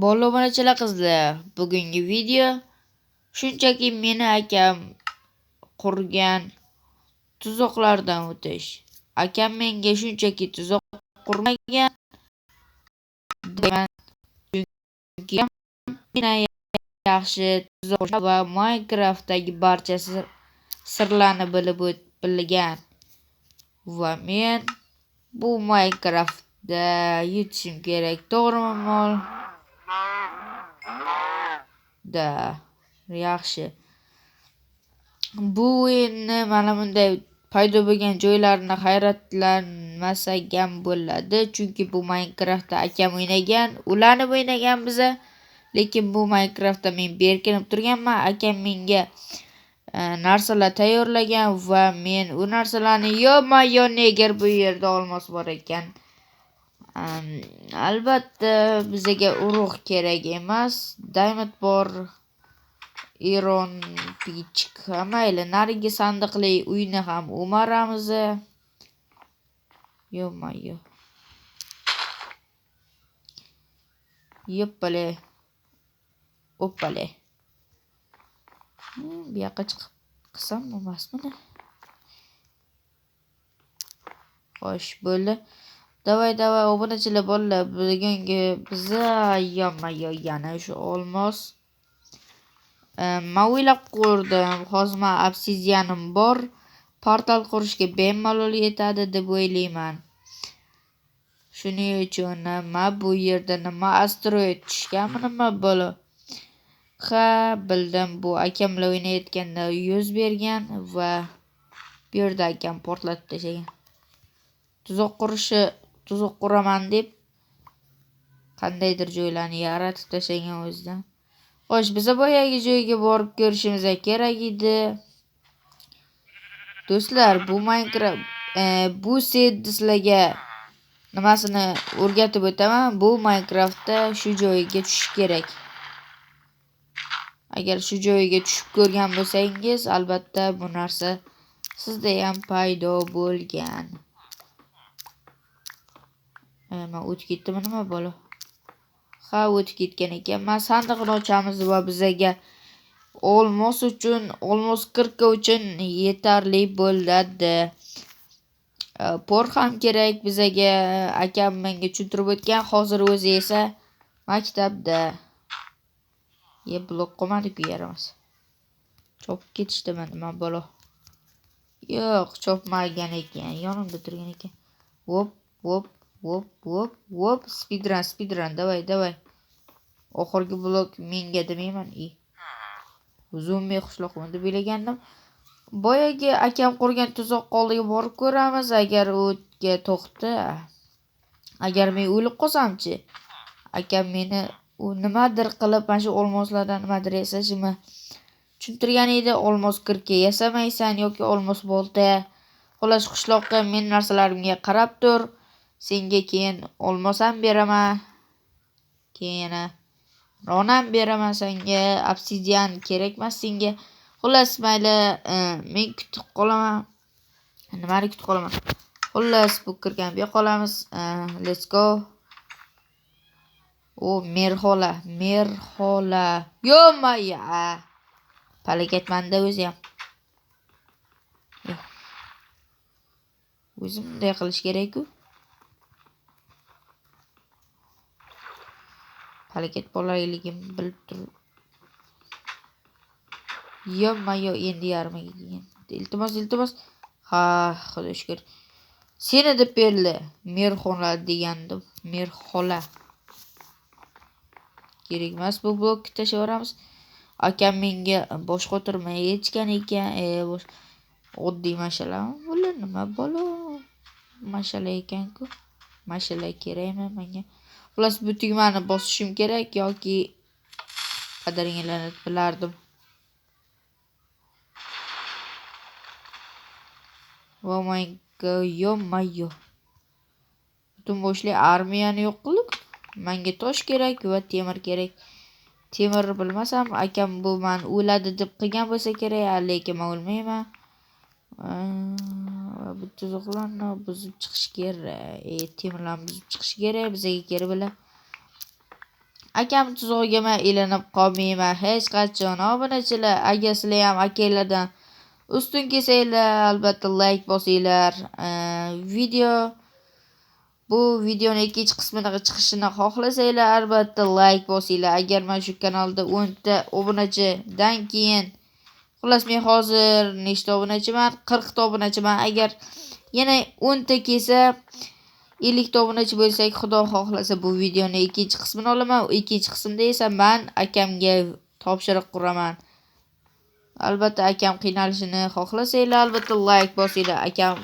Bola obunachilar qizlar, bugungi video shunchaki meni akam qurgan tuzoqlardan o'tish. Akam menga shunchaki tuzoq qurmagan, deyman, chunki meni yaxshi tuzoq va Minecraftdagi barcha sirlarni bilgan va men bu Minecraftda yutishim kerak, to'g'rimi mol? Da yaxshi. Bu o'yinni mana bunday paydo bo'lgan joylarni hayratlanmasak ham bo'ladi, chunki bu Minecraftda akam o'ynagan, ularni o'ynagan biza. Lekin bu Minecraftda men berkinib turganman, akam menga narsalar tayyorlagan va men u narsalarni yo negar bu yerda olmos bor ekan. Albatta bizga urug' kerak emas, diamond bor, iron pichk, mayli narigi sandiqli uyni ham o'maramiz. Yo. Yoppale. Oppale. Bu yoqqa chiqib qilsam bo'lmasmidi? Xo'sh, bo'ldi. Davay obunachilar bolalar, bugungi biza yana shu olmos men o'ylab ko'rdim. Hozir men obsidianim bor, portal qurishga bemalol yetadi deb o'ylayman. Shuning uchun men bu yerda nima asteroid tushganmi, nima bo'lo? Ha, bildim, bu akamlar o'ynayotganda yuz bergan va bu yerda akam portlatib tashlagan. Tuzoq quraman deb qandaydir joylarni yaratib tashlagan o'zidan. Xo'sh, biz boyagi joyga borib ko'rishimiz kerak edi. Do'stlar, bu Minecraft bu sizlarga nimasini o'rgatib o'taman. Bu Minecraftda shu joyga tushish kerak. Agar shu joyga tushib ko'rgan bo'lsangiz, albatta bu narsa sizda ham paydo bo'lgan. Men o'tib ketdimi, nima bo'lo? Ha, o'tib ketgan ekan. Men sandiqni ochamiz va bizga olmos 40 uchun yetarli bo'ladi. Por ham kerak bizga. Akam menga tushuntirib o'tgan, hozir o'zi esa maktabda. Blok qo'madi-ku yaramas. Chopib ketishdi nima bo'lo? Yo'q, chopmagan ekan, yonimda turgan ekan. Wop, speedrun, davay. Oxirgi blok menga demayman. Zombi qishloqmi deb o'ylagandim. Boyagi akam qurgan tuzoq oldiga borib ko'ramiz. Agar o'tga to'xta. Agar men o'lib qolsam-chi, akam meni nimadir qilib mana shu olmoslardan nimadir yasashimni tushuntirgan edi. Olmos 40 ga yasamaysan yoki olmos bolta. Xolos qishloqqa men narsalarimga qarab tur. Senga keyin olmos ham beraman. Keyin ronam beraman senga. Obsidian kerakmas senga. Xolos mayli, men kutib qolaman. Nimani kutib qolaman? Xolos bu kirgan bu qolamiz. Let's go. Merhola. Yo-maya. Palakatmanda o'zi ham. O'zim bunday qilish kerak-ku. Palakat bolaligim bilib tur. Yo-mayo, endi yarmiga kelgan. Iltimos. Ha, xudo shukr. Seni deb berdi. Merhola degandim. Merhola. Kerak emas, bu blokni tashlaveramiz. Akam menga boshqa o'tirmay yechgan ekan. Oddiy mashalami? Bular nima bo'lo? Mashala ekan-ku. Mashala kerakmi menga? Xolos bu tugmani bosishim kerak yoki qadringlarni bilardim. Oh my god, yo-mayo. Butun boshli armiyani yo'q qilib, menga tosh kerak va temir kerak. Temir bilmasam, akam bu men o'ladi deb qilgan bo'lsa kerak, lekin men o'lmayman. Bu tuzoqlarni buzib chiqish kerak. Temirlarni buzib chiqish kerak bizga kerak bilan. akam tuzog'iga men ilinib qolmayman hech qachon. Obunachilar, agar sizlar ham akalardan ustun kelsanglar, albatta like bosinglar. Bu videoning ikkinchi qismini chiqishini xohlasanglar, albatta like bosinglar. Agar men shu kanalda 10 ta obunachidan keyin, xullas men hozir nechta obunachiman? 40 ta obunachiman. Agar yana 10 ta kelsa, 50 ta obunachi bo'lsak, xudo xohlasa bu videoning ikkinchi qismini olaman. Ikkinchi qismda esa men akamga topshiriq quraman. Albatta akam qiynalishini xohlasanglar, albatta like bosinglar. Akam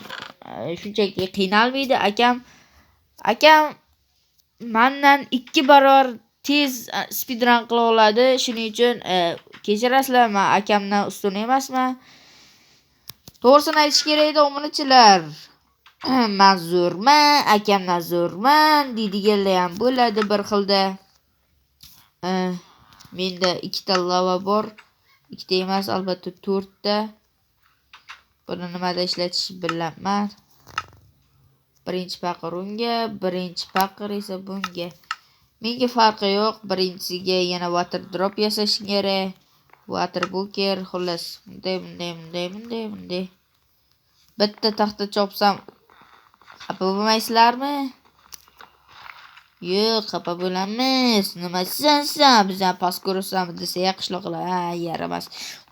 shunchaki qiynalmaydi. Akam mendan 2 barobar tez speedrun qila oladi. Shuning uchun kechirasizlar, men akamdan ustun emasman. To'g'risini aytish kerak edi, obunachilar. Men zo'rman, akamdan zo'rman deydiganlar ham bo'ladi bir xilda. Menda 2 ta lava bor. 2 ta emas, albatta 4 ta. Buni nimada ishlatish bilaman. Birinchi paqir unga, birinchi paqir esa bunga. Menga farqi yo'q. Birinchisiga yana water drop yasash kerak. Water buker, xullas, bunday. Bitta taxta chopsam xafa bo'lmaysizlarmi? Yo'q, xafa bo'lamiz. Nima sen bizdan pas ko'rsanmi desa qishloqlar, yaramas.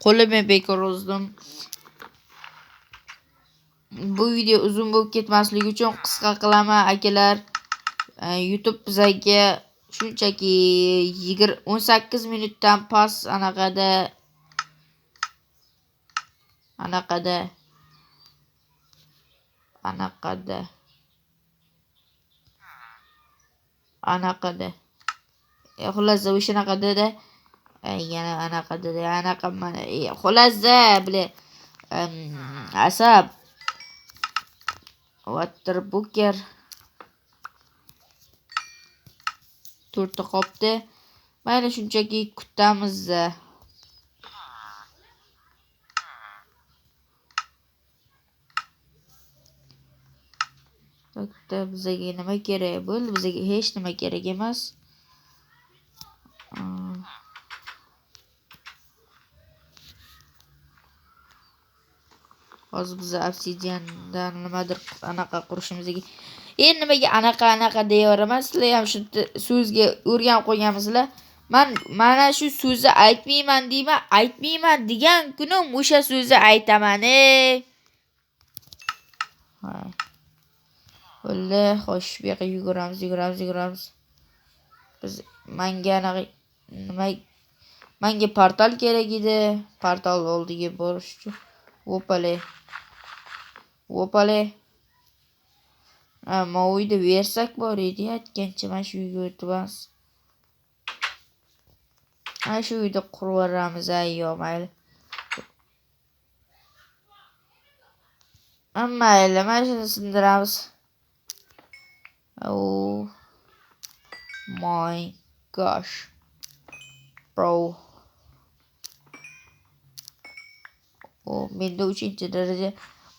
Qo'limni bekor uzdim. Bu video uzun bo'lib ketmasligi uchun qisqa qilaman, akalar. YouTube bizga shunchaki 18 minutdan pas anaqada xullas o'shanaqada yana anaqa mana xullas bile asab water buker 4 ta qopdi. Mayli shunchaki kutamiz. Bizga nima kerak bo'ldi? Bizga hech nima kerak emas. Hozir biz obsidiandan nimadir anaqa qurishimiz kerak. Nimaga anaqa deyaveraman, sizlar ham shu so'zga o'rganib qo'yganmisizlar. Mana shu so'zni aytmayman degan kunim o'sha so'zni aytaman. Bo'ldi, xo'sh, bu yoqqa yuguramiz. Biz menga portal kerak edi. Portal oldiga borish uchun. Opale. Men uyda versak bor edi, aytgancha men shu uyga o'tibamiz. Shu uyda qurib yuboramiz, yo mayli. Mayli, mana shuni sindiramiz. Oh my gosh, bro. Menda 3-daraja.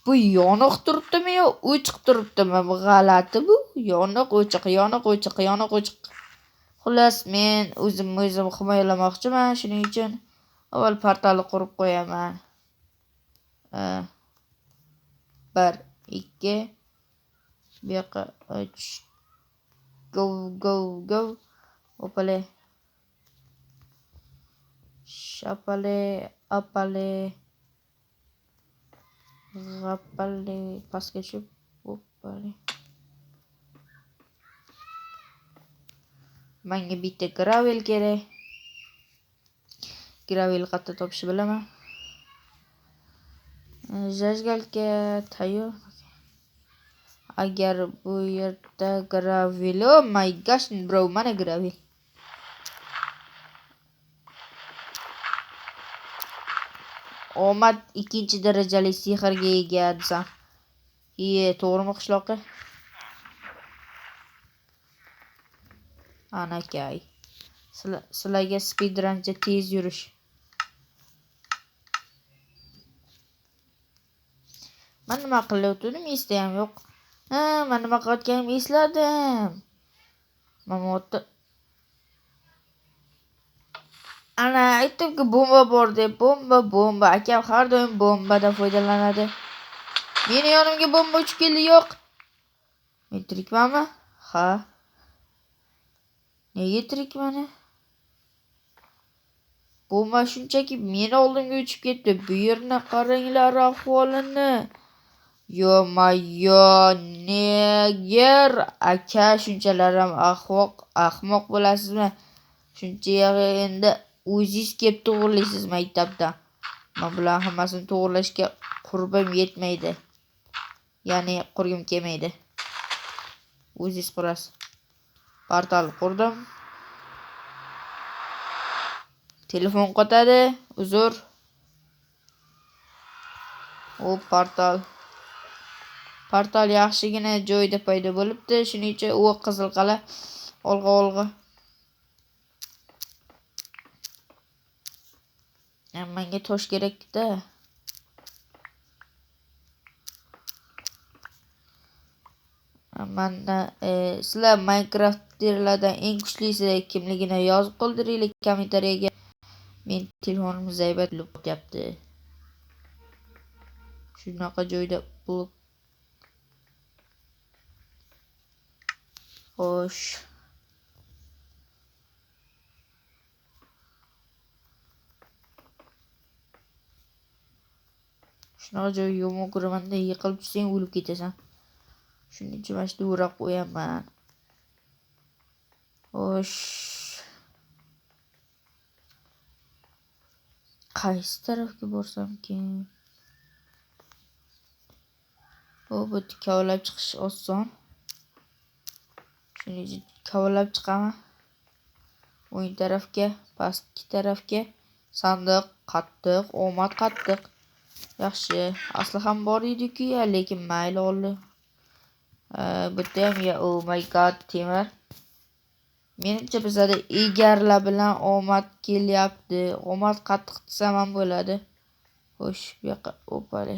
Bu yoniq turibdimi yo o'chiq turibdimi? Bu g'alati bu. Yoniq o'chiq. Xullas, men o'zim himoyalamoqchiman, shuning uchun avval portalni qurib qo'yaman. 1 2 bu yoqqa 3 go. Opale. Shapale, apale. G'apale, pastga tushib, opale. Menga bitta gravel kerak. Gravel qayerda topishni bilaman. Zajgalga tayyor. Agar bu yerda gravel, oh my gosh, bro, mana gravel. Omad 2-darajali sehrga ega desam. To'g'rimi qishloqqa? Anakay. Sizlarga speedruncha tez yurish. Men nima qilayotganim esda ham yo'q. Men nima qilayotganimni esladim. Ana aytdimki bomba bor deb. Bomba. Akam har doim bombadan foydalanadi. Meni yonimga bomba uchib keldi, yo'q. Men tirikmanmi? Ha. Nega tirikman? Bomba shunchaki meni oldimga uchib ketdi. Bu yerni qaranglar ahvolini. Yo-mayo, neger aka shunchalar ham ahmoq bo'lasizmi? Shuncha endi o'zingiz kelib to'g'rilaysiz maktabda. Men bular hammasini to'g'rilashga qurbim yetmaydi. Ya'ni qurgim kelmaydi. O'zingiz qurasiz. Portal qurdim. Telefon qotadi. Uzr. O portal yaxshigina joyda paydo bo'libdi. Shuning uchun u qizil qala olg'a. Menga tosh kerak-da. Mana sizlar Minecraft'lardan eng kuchlisi kimligini yozib qoldiringlar kommentariyaga. Men telefonim zaybat bo'lyapti. Shunaqa joyda bo'lib. Xo'sh. Shunaqa joy yomon ko'raman-da, yiqilib tushsang o'lib ketasan. Shuning uchun mana shu o'rab qo'yaman. Xo'sh. Qaysi tarafga borsamkin? Bu kavalab chiqish oson. Shuning uchun kavalab chiqaman. O'ng tarafga, pastki tarafga sandiq qattiq, omad qattiq. Yaxshi, asli ham bor edi-ku, lekin mayli oldi. Bitta ham oh my god, temir. Menimcha bizda egarlar bilan omad kelyapti. Omad qattiq desam ham bo'ladi. Xo'sh, bu yoqqa opale.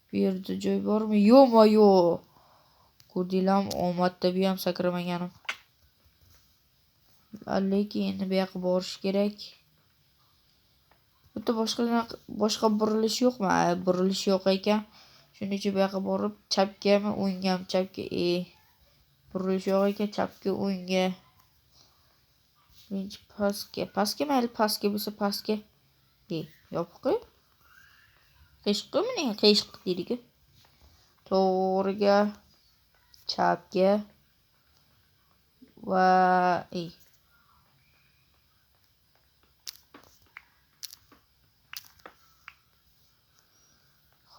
Bu yerda joy bormi? Yo'q-mayo. Ko'rdinglarmi, omadda bu ham sakramaгаnim. Lekin endi bu yoqqa borish kerak. Bitta boshqa burilish yo'qmi? Burilish yo'q ekan. Shuning uchun bu yoqqa borib, chapgami, o'ngami, chapga. Burilish yo'q ekan, chapga, o'ngga. Birinchi pastga mayli, pastga bo'lsa pastga. Yopiq-ku. Qiyshiqmi ne? Qiyshiq deydi-ku. To'g'riga, chapga va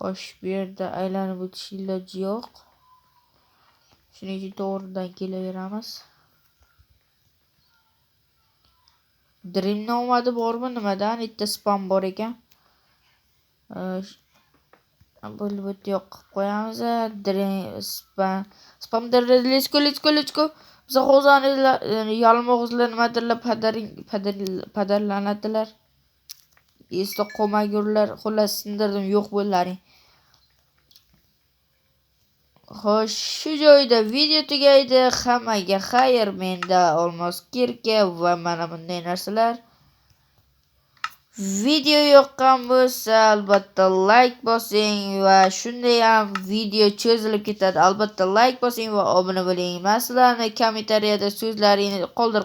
Xo'sh, bu yerda aylanib o'tish iloji yo'q. Shuning uchun to'g'ridan kelaveramiz. Dream nomadi bormi nimadan? Bitta spam bor ekan. Bo'lib yo'q qilib qo'yamiz. Dream spam let's go. Biz hozir yalmog'izlar nimadirlar padarlanadilar. Esda qolmagurlar, xullas sindirdim, yo'q bo'llaring. Xo'sh, shu joyda video tugaydi. Hammaga xayr, menda olmos kirka va mana bunday narsalar. Video yoqqan bo'lsa, albatta like bosing va shunday ham video cho'zilib ketadi. Albatta like bosing va obuna bo'ling. Men sizlarni kommentariyada so'zlaringizni qoldirib